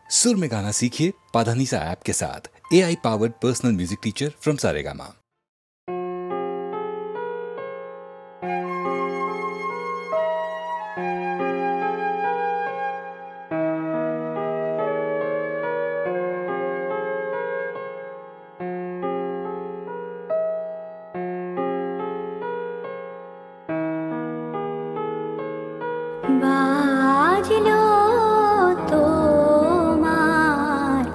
सुर में गाना सीखिए पाधानीसा ऐप के साथ। AI powered personal music teacher from Saregama. बाजलो तोमार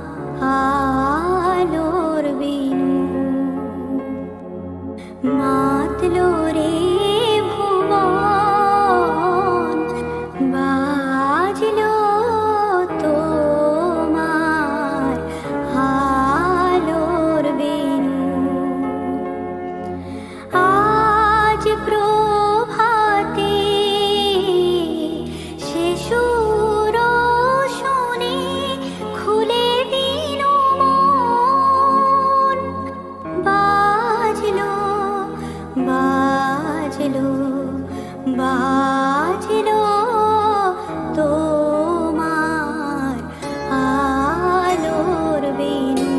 आलोर बिनु मातलो रे भुवन बाजलो तोमार आलोर बिनु आज बाजलो तोमार आलोर बिनु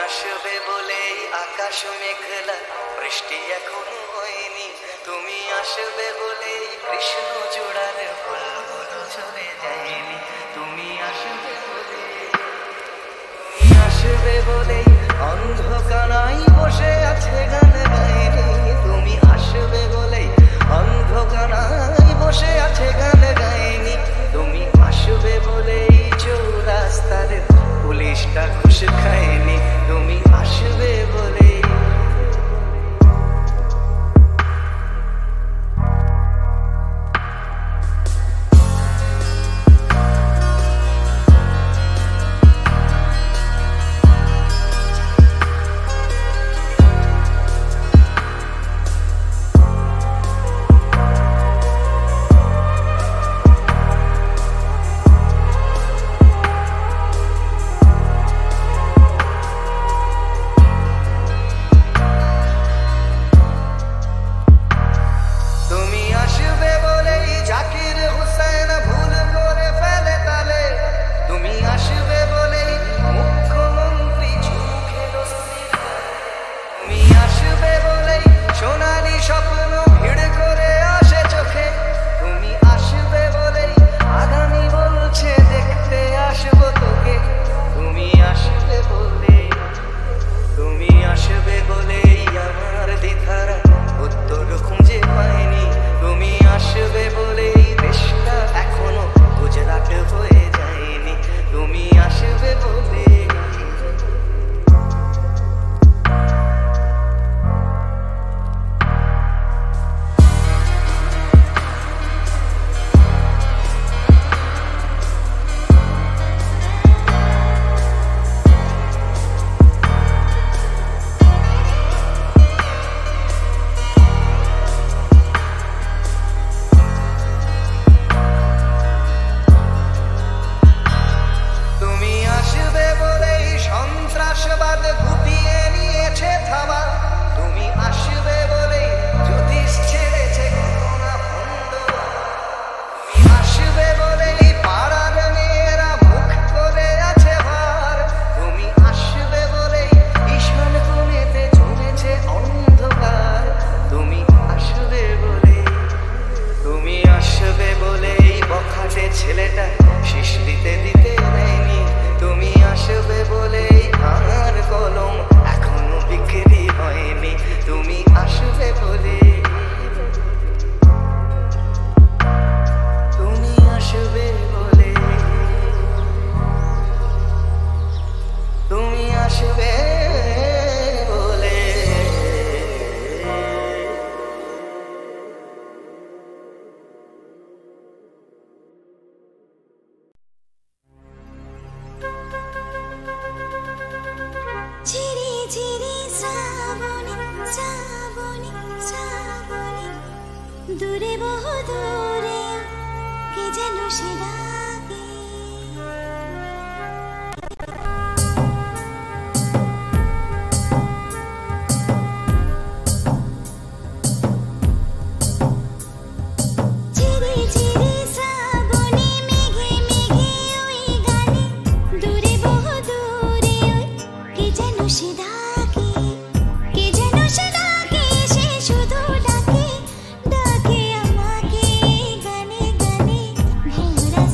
আসবে বলেই আকাশ মেঘলা, বৃষ্টি এখনো হয়নি। তুমি আসবে বলেই কৃষ্ণ চূড়ার ফুলগুলো আছে গান গাইনি, তুমি আসবে বলেই অন্ধকারায় বসে আছে গান গাইনি, তুমি আসবে বলেই চৌরাস্তার পুলিশটা ঘুষ খায়নি, তুমি আসবে বলেই। ছেলেটা শীষ দিতে দিতে নেয়নি, তুমি আসবে বলেই আমার কলম এখনো বিক্রি হয়নি, তুমি আসবে বলে, তুমি আসবে বলে, তুমি আসবে বলে। ঝিরি ঝিরি শ্রাবণী শ্রাবণী শ্রাবণী, দূরে বহু দূরে কে যেন সে ডাকে। ঝিরি ঝিরি শ্রাবণী মেঘে মেঘে ওই গানে, দূরে বহু দূরে ওই কে যেন সে ডাকে, কে যেন সে ডাকে, সে শুধু ডাকে, ডাকে আমাকে গানে গানে ভোরা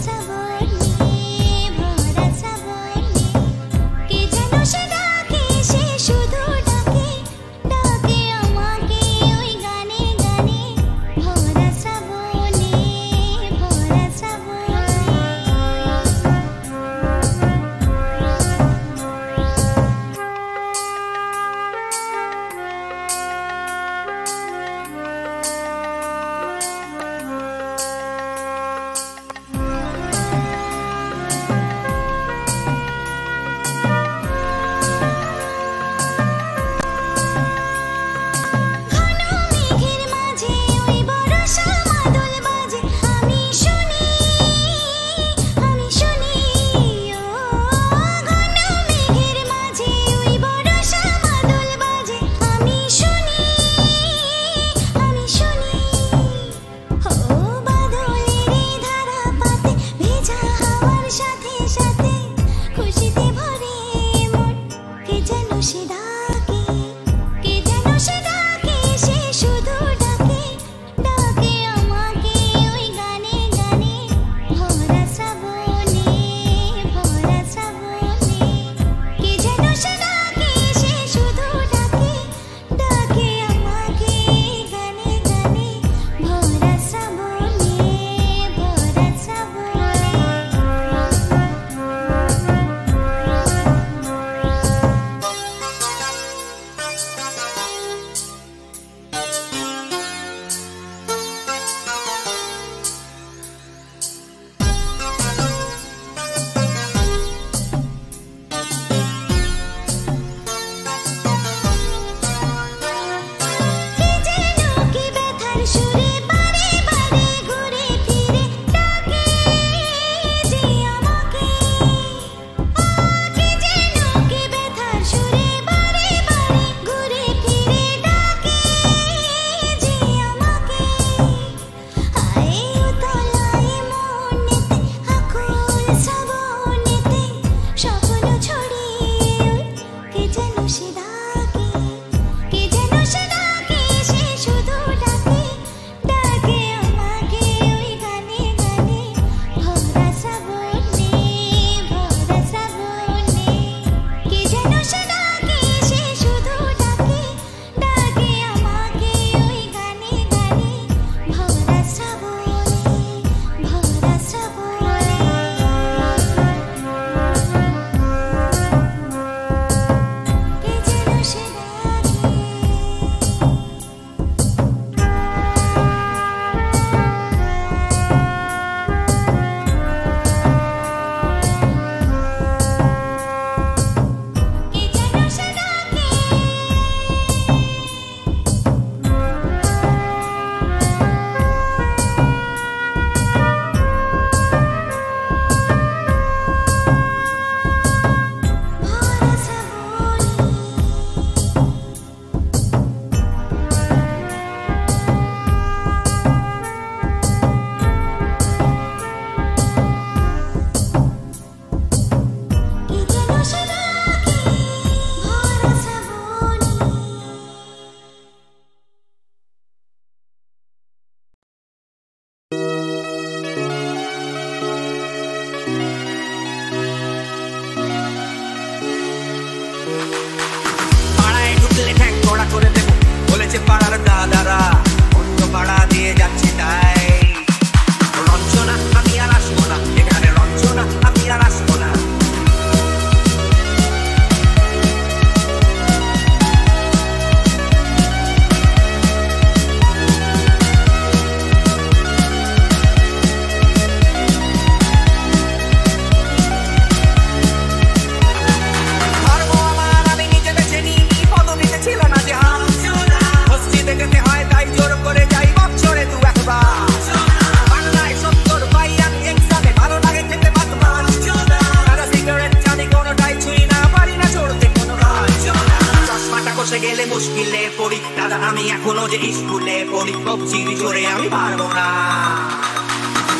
আমি এখনো যে স্কুলে পড়ি কবজির জোরে আমি পারবো না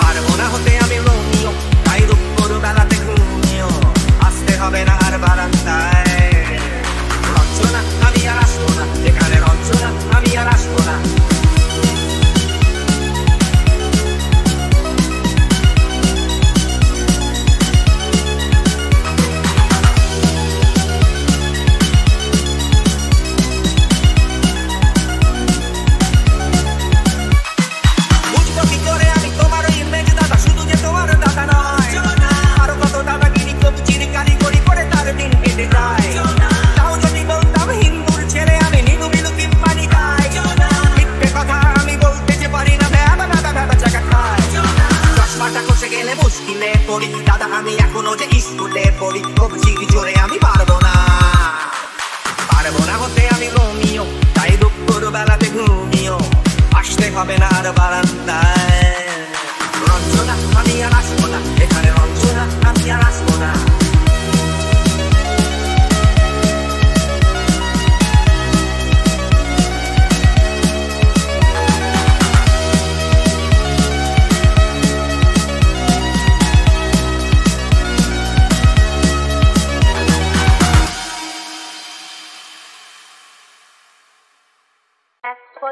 পারবো না হতে আমি রোমিও তাই দুপুর বেলাতে ঘুমিও আসতে হবে না আর বারান্দায় রঞ্জনা আমি আর আসবো না এখানে রঞ্জনা আমি আর আসবো না দাদা আমি এখনো যে স্কুলে পড়ি কবজির জোরে আমি পারবো না হতে আমি রোমিও তাই দুপুর বেলাতে ঘুমিও আসতে হবে না আর বারান্দায় রঞ্জনা আমি আর আসবো না এখানে রঞ্জনা আমি আর আসবো না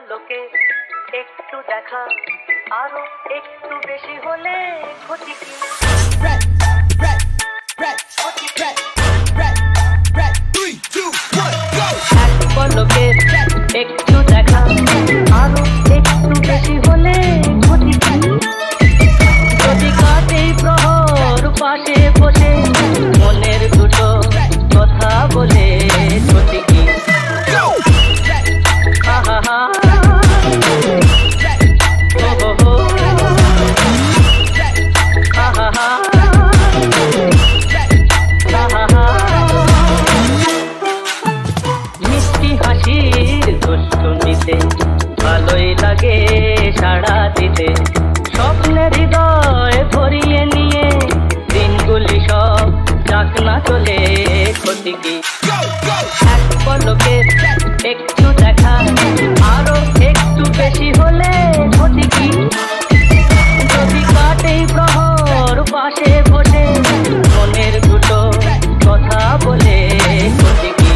লোকে একটু দেখা আরো একটু বেশি হলে ক্ষতি কি লোকে একটু দেখা আরো একটু বেশি হলে ক্ষতি কি যদি কাটে প্রহর পাশে বসে মনের দুটো কথা বলে ক্ষতি কি মিষ্টি হাসির দুষ্টুমিতে ভালোই লাগে সাড়া দিতে স্বপ্নের হৃদয় ভরিয়ে নিয়ে দিনগুলি সব যাক না চলে ক্ষতি কি এক পলকে একটু দেখা আরো একটু বেশি হলে ক্ষতি কি যদি কাটে প্রহর পাশে বসে মনের দুটো কথা বলে ক্ষতি কি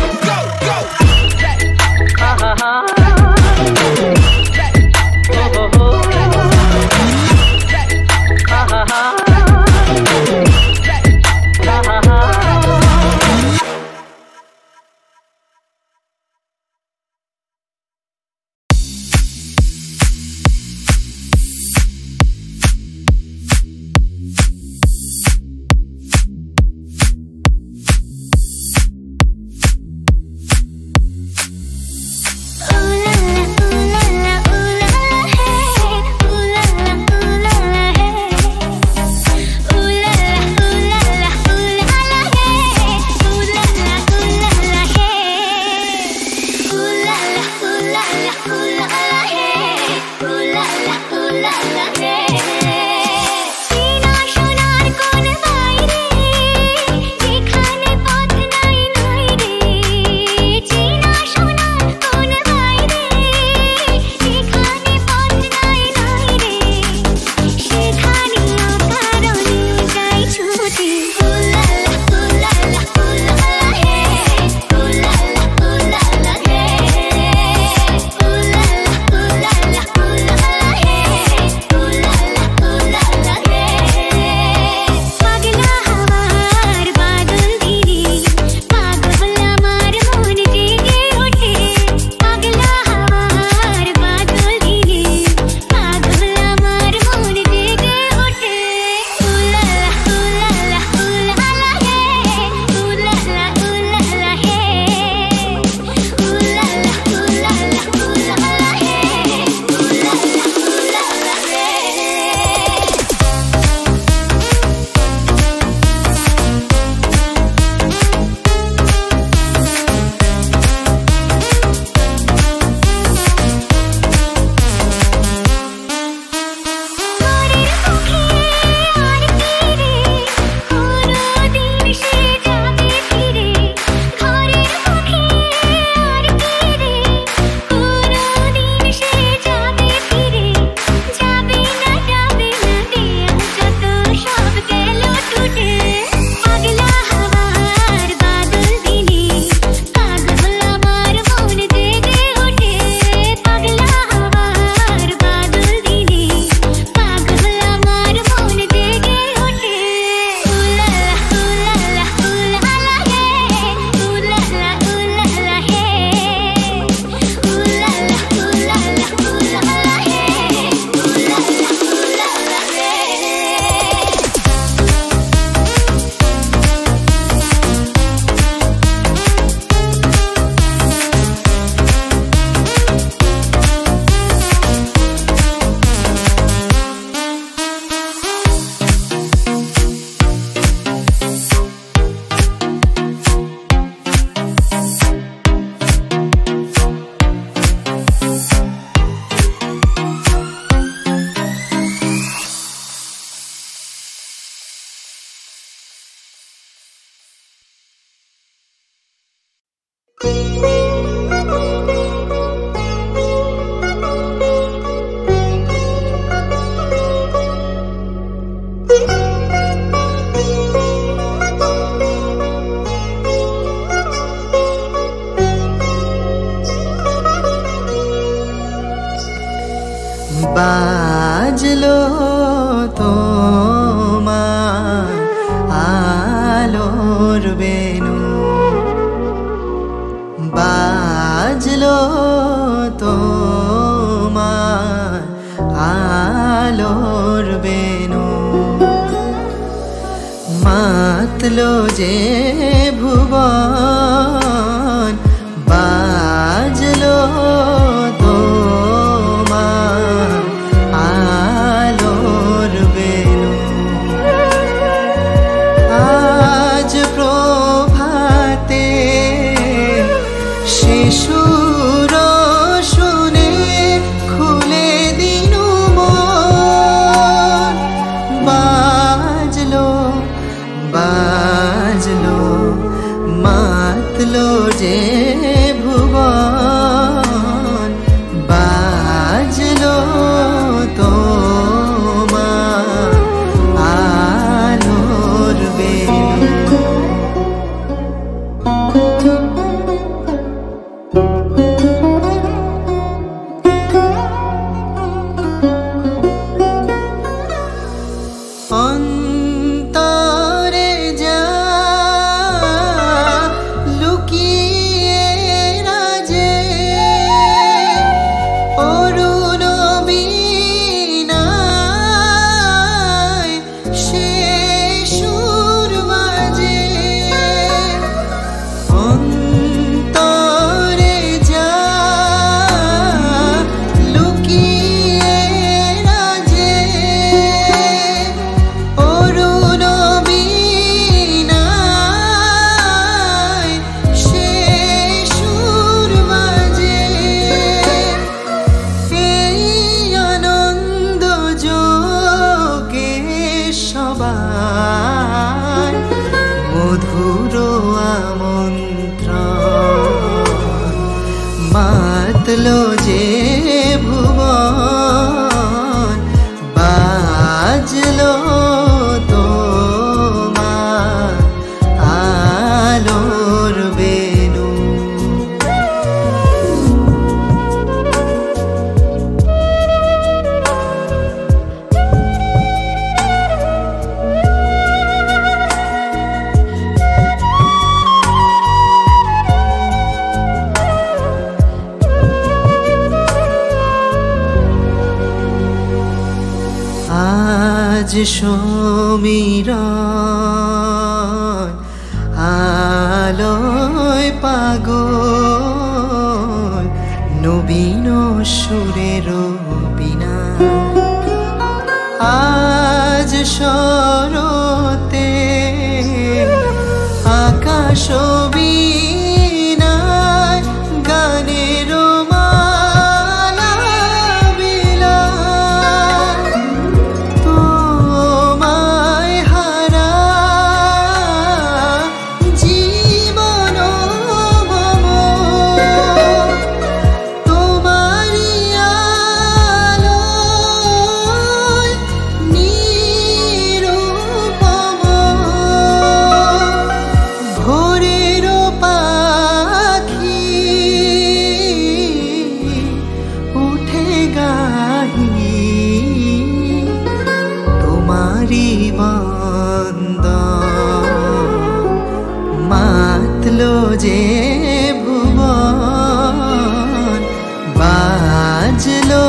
বাজলো তোমার আলোর বেনু বাজলো তোমার আলোর বেনু মাতলো যে ভুবন বাজলো তোমার আলোর বেনু আজ প্রভাতে শিশুর শুনে খুলে দিনু মন বাজলো বাজলো মাতলো যে ভুবন বাজলো তোমার আলোর বেনু অন্তরে যা লুকিয়ে রাজে অরুণ বীণায় সে সুর বাজে অন্তরে যা লুকিয়ে রাজে অরুণ বীণায় সে সুর বাজে এই আনন্দ যোগে সবার মধুর আমন্ত্রণ মাতলো যে ভুবন বাজলো তোমার আলোর বেনু আজ সমীরণ আলোয় পাগল নবীন সুরের বিনা আজ শরতে আকাশ বীণায় গানের মালা বিলায় তোমায় হারা জীবন মম তোমারি আলোয় নিরূপম ভোরের পাখি উঠে গাহি তোমারি বন্দন মাতলো যে ভুবন বাজলো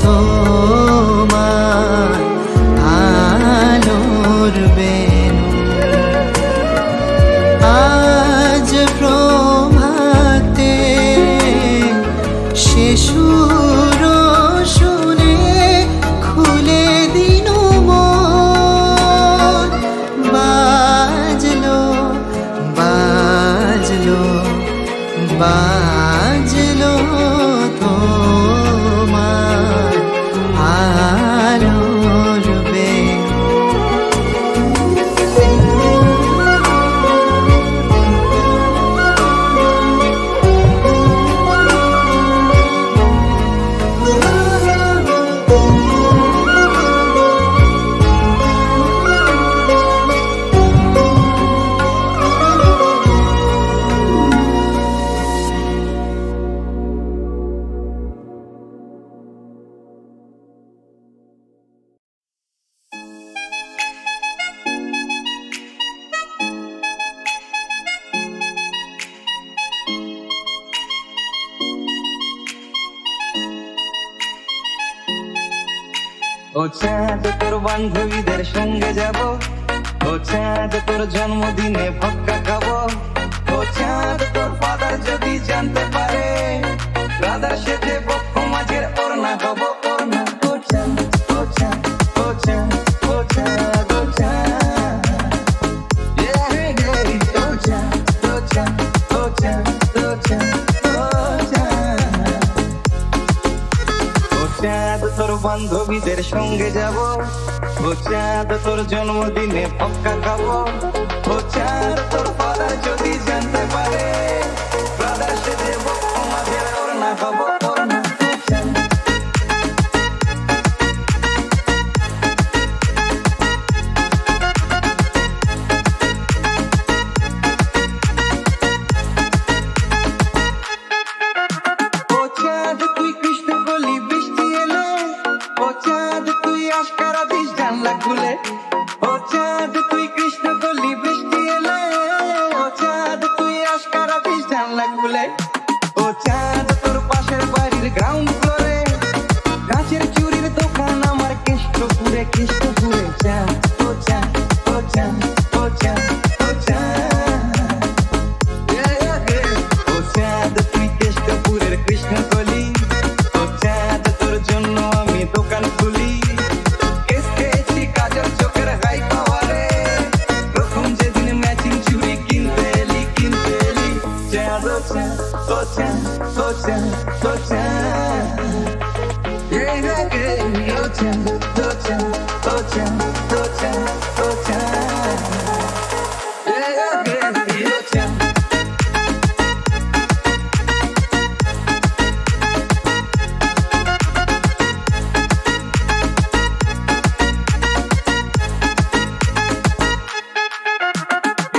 তোমার আলোর বেনু আজ প্রভাতে শিশুর শুনে খুলে দিনু মন বাজলো বাজলো চাঁদ তোর বান্ধবীদের সঙ্গে যাব, ও চাঁদ তোর জন্মদিনে ভক্কা খাবো, ও চাঁদ তোর ফাদার যদি জানতে পারে রাধার সাথে বক্ষ মাঝের ওড়না হব ওড়না। ও চাঁদ ও চাঁদ ও চাঁদ ও চাঁদ ও চাঁদ, yeah, yeah, ও চাঁদ ও চাঁদ ও চাঁদ ও চাঁদ ও চাঁদ। ও চাঁদ তোর বান্ধবীদের সঙ্গে যাব, ও চাঁদ তোর জন্মদিনে ভক্কা খাবো, ও চাঁদ তোর ফাদার যদি জানতে পারে রাধার সাথে বক্ষ মাঝের ওড়না হব ওড়না। ও চাঁদ ও চাঁদ তুই কৃষ্ণ বলি বৃষ্টি এলে, ও চাঁদ তুই আশকারা দিস জানলা খুলে, ও চাঁদ তুই কৃষ্ণ বলি বৃষ্টি এলে, ও চাঁদ তুই আশকারা দিস জানলা খুলে, ও চাঁদ তোর পাশের বাড়ির গ্রাউন্ড ফ্লোরে গাছের চুরির দোকান আমার কেষ্টপুরে কেষ্টপুরে। চাঁদ ও চাঁদ ও চাঁদ ও চাঁদ ও চাঁদ, ও চাঁদ তুই কেষ্টপুরের কৃষ্ণকলি, ও চাঁদ তোর জন্য আমি দোকান খুলি, কেস খেয়েছি কাজল চোখের হাই পাওয়ারে প্রথম যেদিন ম্যাচিং চুড়ি কিনতে এলি কিনতে এলি। চাঁদ ও চাঁদ ও চাঁদ ও চাঁদ ও চাঁদ, ও চাঁদ ও চাঁদ ও চাঁদ ও চাঁদ ও চাঁদ, ও চাঁদ।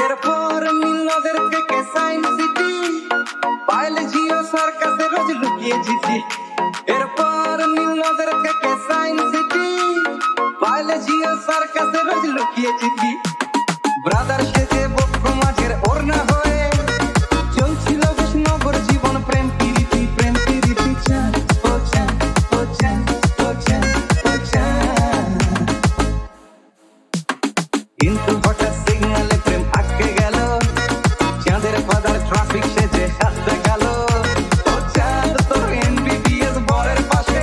এরপর নীল নদের থেকে সায়েন্স সিটি পাইলে জিও সার্কাসে রোজ লুকিয়ে জিতি, এরপর নীল নদের থেকে সায়েন্স সিটি পাইলে জিও সার্কাসে রোজ লুকিয়ে জিতি। ব্রাদার সেজে বক্ষ মাঝের ওড়না হয়ে চলছিল বেশ নগর জীবন প্রেম প্রীতি প্রেম প্রীতি। চাঁদ ও চাঁদ ও চাঁদ ও চাঁদ ও চাঁদ, কিন্তু হঠাৎ সিগনালে প্রেম আটকে গেল, চাঁদের ফাদার ট্রাফিক সেজে হাত দেখাল, ও চাঁদ তোর এমবিবিএস বরের পাশে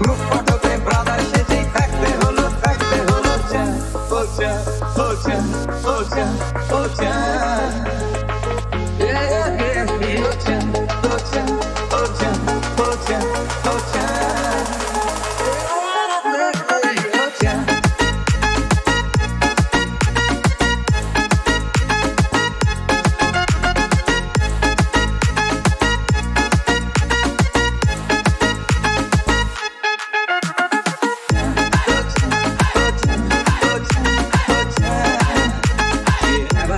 গ্রুপ ফটোতে ব্রাদার সেজেই থাকতে হলো থাকতে হলো। চাঁদ ও চাঁদ ও চাঁদ ও চাঁদ ও চাঁদ, ও চাঁদ ও চাঁদ ও চাঁদ ও চাঁদ ও চাঁদ, ও চাঁদ।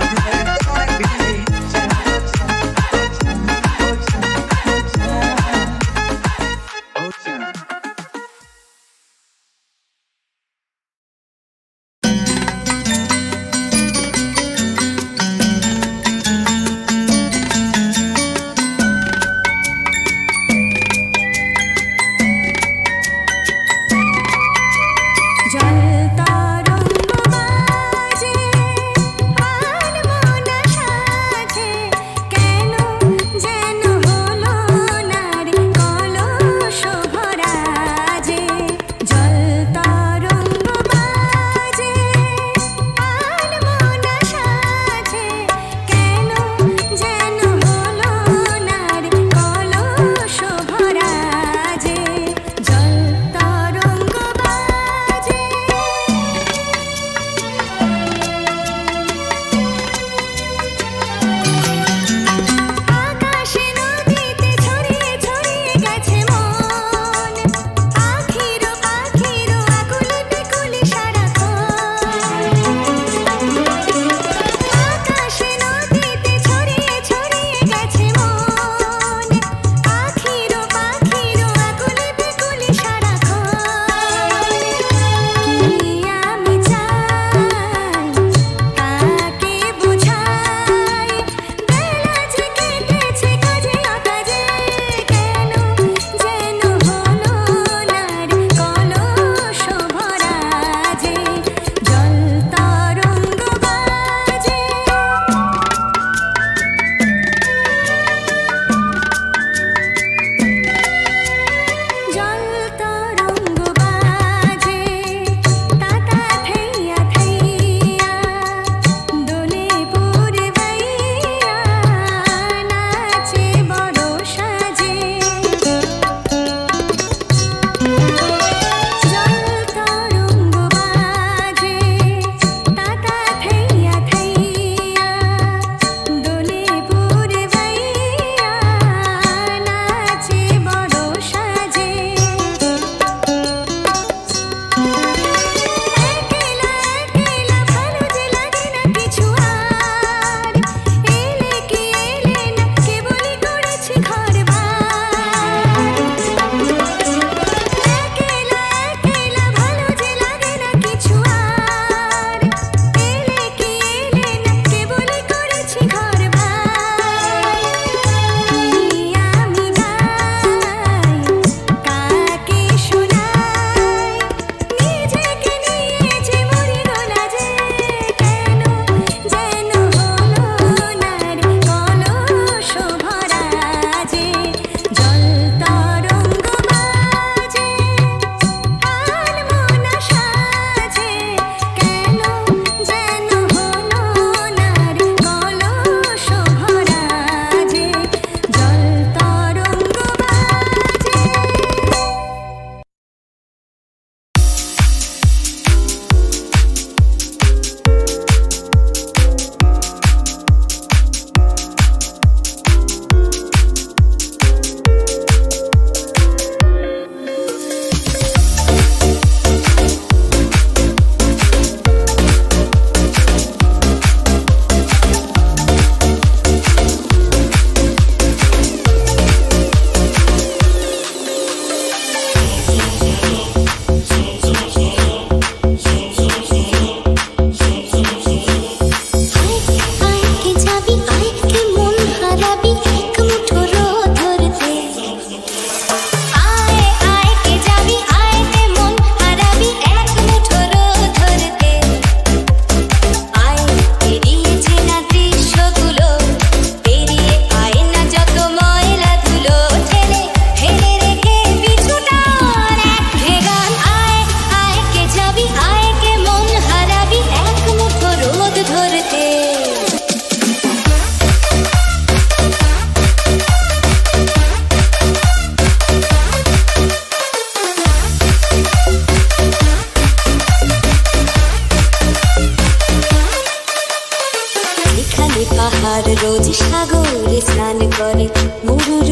আর রোজ সাগরে স্নান করে মরুর